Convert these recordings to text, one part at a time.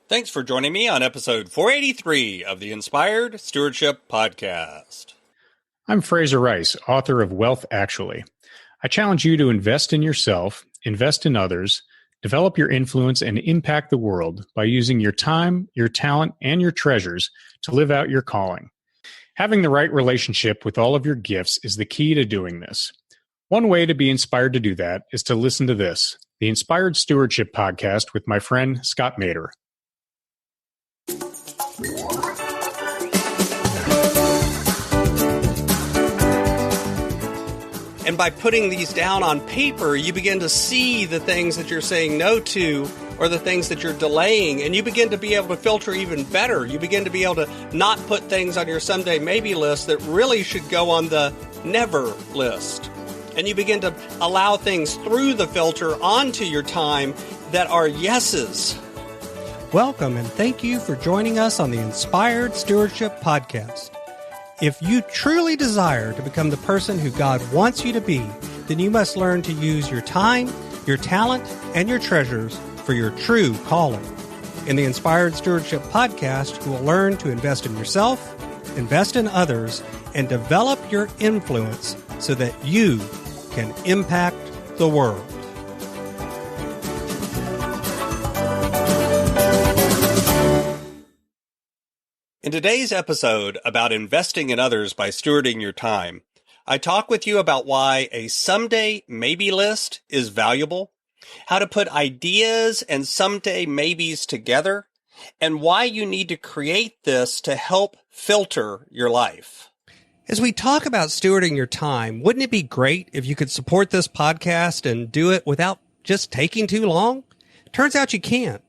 Thanks for joining me on episode 483 of the Inspired Stewardship Podcast. I'm Fraser Rice, author of Wealth Actually. I challenge you to invest in yourself, invest in others, develop your influence, and impact the world by using your time, your talent, and your treasures to live out your calling. Having the right relationship with all of your gifts is the key to doing this. One way to be inspired to do that is to listen to this, the Inspired Stewardship Podcast with my friend Scott Mader. And by putting these down on paper, you begin to see the things that you're saying no to or the things that you're delaying, and you begin to be able to filter even better. You begin to be able to not put things on your someday maybe list that really should go on the never list. And you begin to allow things through the filter onto your time that are yeses. Welcome and thank you for joining us on the Inspired Stewardship Podcast. If you truly desire to become the person who God wants you to be, then you must learn to use your time, your talent, and your treasures for your true calling. In the Inspired Stewardship Podcast, you will learn to invest in yourself, invest in others, and develop your influence so that you can impact the world. In today's episode about investing in others by stewarding your time, I talk with you about why a someday maybe list is valuable, how to put ideas and someday maybes together, and why you need to create this to help filter your life. As we talk about stewarding your time, wouldn't it be great if you could support this podcast and do it without just taking too long? Turns out you can't.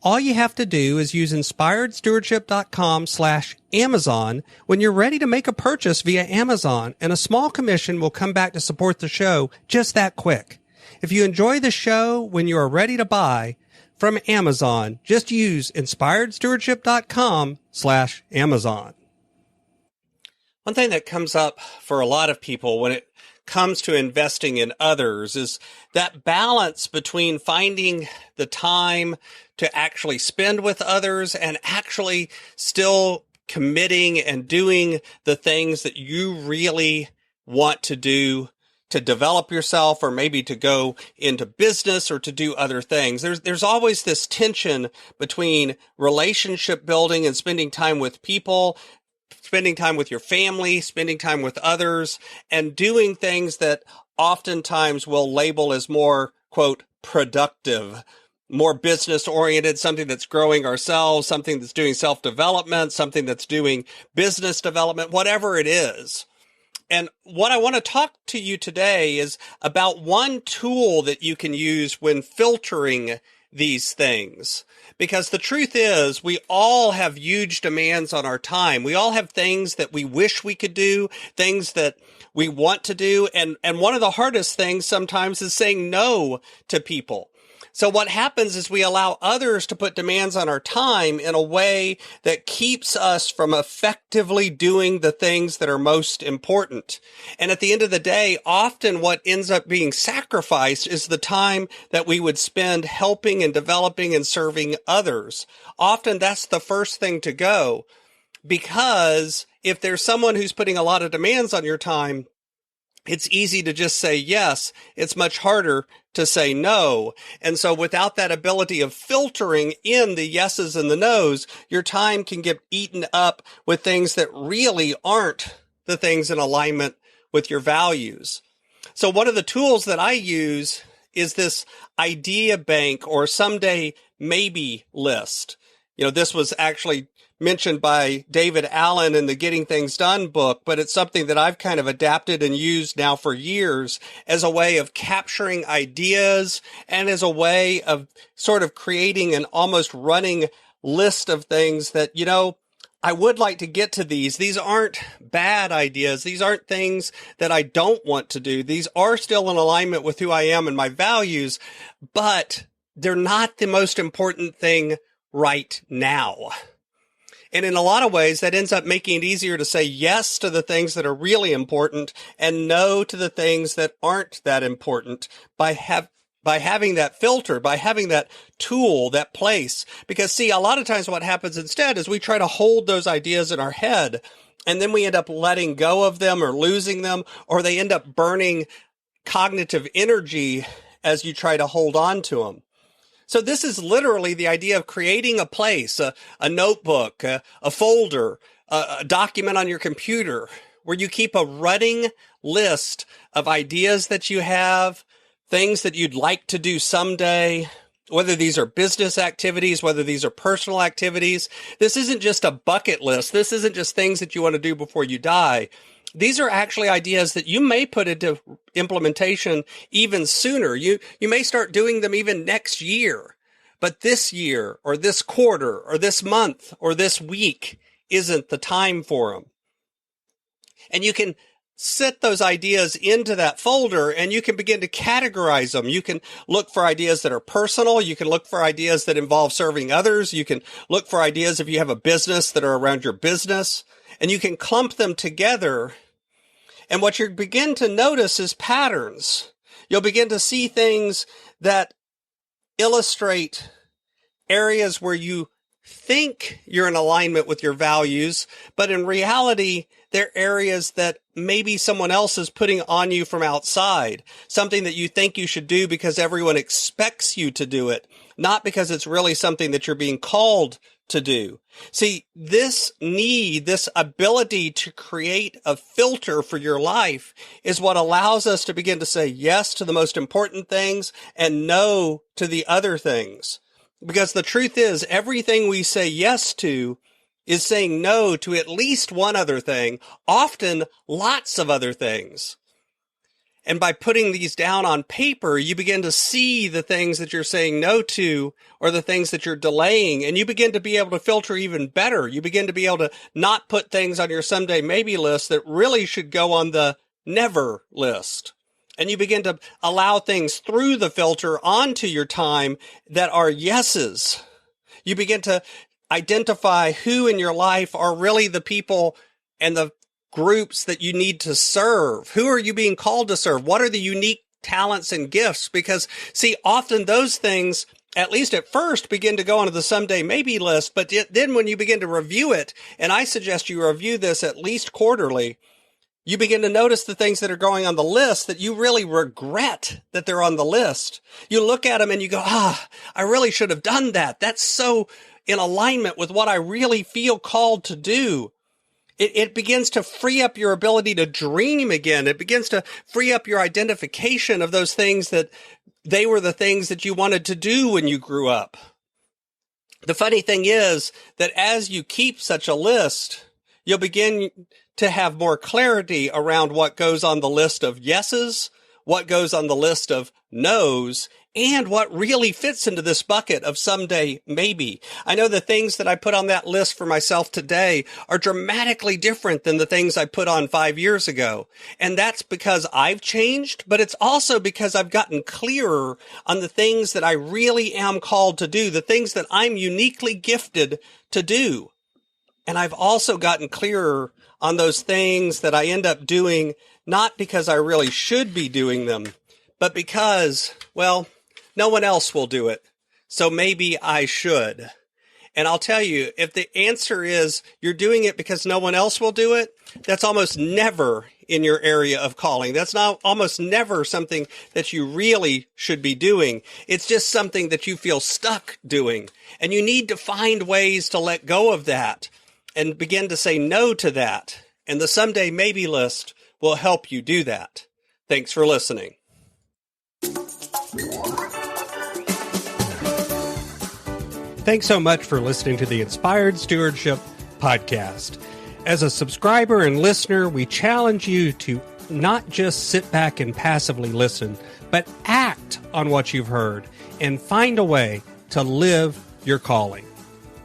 All you have to do is use inspiredstewardship.com/Amazon when you're ready to make a purchase via Amazon, and a small commission will come back to support the show just that quick. If you enjoy the show when you are ready to buy from Amazon, just use inspiredstewardship.com/Amazon. One thing that comes up for a lot of people when it comes to investing in others is that balance between finding the time to actually spend with others and actually still committing and doing the things that you really want to do to develop yourself, or maybe to go into business or to do other things. There's always this tension between relationship building and spending time with people, spending time with your family, spending time with others, and doing things that oftentimes we'll label as more, quote, productive, more business oriented, something that's growing ourselves, something that's doing self-development, something that's doing business development, whatever it is. And what I want to talk to you today is about one tool that you can use when filtering these things. Because the truth is, we all have huge demands on our time. We all have things that we wish we could do, things that we want to do. And one of the hardest things sometimes is saying no to people. So what happens is we allow others to put demands on our time in a way that keeps us from effectively doing the things that are most important. And at the end of the day, often what ends up being sacrificed is the time that we would spend helping and developing and serving others. Often that's the first thing to go, because if there's someone who's putting a lot of demands on your time, it's easy to just say yes. It's much harder to say no. And so without that ability of filtering in the yeses and the nos, your time can get eaten up with things that really aren't the things in alignment with your values. So one of the tools that I use is this idea bank or someday maybe list. This was actually mentioned by David Allen in the Getting Things Done book, but it's something that I've kind of adapted and used now for years as a way of capturing ideas and as a way of sort of creating an almost running list of things that, I would like to get to these. These aren't bad ideas. These aren't things that I don't want to do. These are still in alignment with who I am and my values, but they're not the most important thing right now. And in a lot of ways, that ends up making it easier to say yes to the things that are really important and no to the things that aren't that important by by having that filter, by having that tool, that place. Because see, a lot of times what happens instead is we try to hold those ideas in our head, and then we end up letting go of them or losing them, or they end up burning cognitive energy as you try to hold on to them. So this is literally the idea of creating a place, a notebook, a folder, a document on your computer where you keep a running list of ideas that you have, things that you'd like to do someday, whether these are business activities, whether these are personal activities. This isn't just a bucket list. This isn't just things that you want to do before you die. These are actually ideas that you may put into implementation even sooner. You may start doing them even next year, but this year or this quarter or this month or this week isn't the time for them. And you can set those ideas into that folder and you can begin to categorize them. You can look for ideas that are personal. You can look for ideas that involve serving others. You can look for ideas if you have a business that are around your business, and you can clump them together. And what you begin to notice is patterns. You'll begin to see things that illustrate areas where you think you're in alignment with your values, but in reality, they're areas that maybe someone else is putting on you from outside, something that you think you should do because everyone expects you to do it, not because it's really something that you're being called to do. See, this ability to create a filter for your life is what allows us to begin to say yes to the most important things and no to the other things. Because the truth is, everything we say yes to is saying no to at least one other thing, often lots of other things. And by putting these down on paper, you begin to see the things that you're saying no to or the things that you're delaying, and you begin to be able to filter even better. You begin to be able to not put things on your someday maybe list that really should go on the never list. And you begin to allow things through the filter onto your time that are yeses. You begin to identify who in your life are really the people and the groups that you need to serve. Who are you being called to serve? What are the unique talents and gifts? Because see, often those things, at least at first, begin to go onto the someday maybe list. But then when you begin to review it, and I suggest you review this at least quarterly, you begin to notice the things that are going on the list that you really regret that they're on the list. You look at them and you go, I really should have done that. That's so in alignment with what I really feel called to do. It begins to free up your ability to dream again. It begins to free up your identification of those things that they were the things that you wanted to do when you grew up. The funny thing is that as you keep such a list, you'll begin to have more clarity around what goes on the list of yeses, what goes on the list of no's, and what really fits into this bucket of someday maybe. I know the things that I put on that list for myself today are dramatically different than the things I put on 5 years ago. And that's because I've changed, but it's also because I've gotten clearer on the things that I really am called to do, the things that I'm uniquely gifted to do. And I've also gotten clearer on those things that I end up doing, not because I really should be doing them, but because, well, no one else will do it, so maybe I should. And I'll tell you, if the answer is you're doing it because no one else will do it, that's almost never in your area of calling. That's not almost never something that you really should be doing. It's just something that you feel stuck doing. And you need to find ways to let go of that and begin to say no to that. And the someday maybe list will help you do that. Thanks for listening. Thanks so much for listening to the Inspired Stewardship podcast. As a subscriber and listener, we challenge you to not just sit back and passively listen, but act on what you've heard and find a way to live your calling.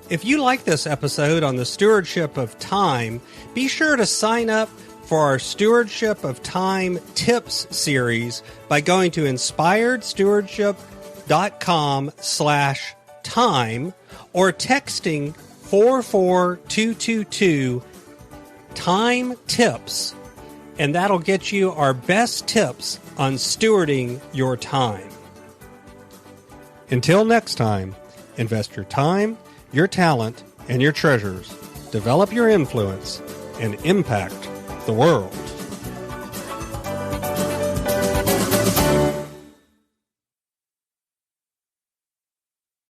If you like this episode on the stewardship of time, be sure to sign up for our Stewardship of Time Tips series by going to inspiredstewardship.com/time or texting 44222 time tips, and that'll get you our best tips on stewarding your time. Until next time, invest your time, your talent, and your treasures. Develop your influence and impact the world.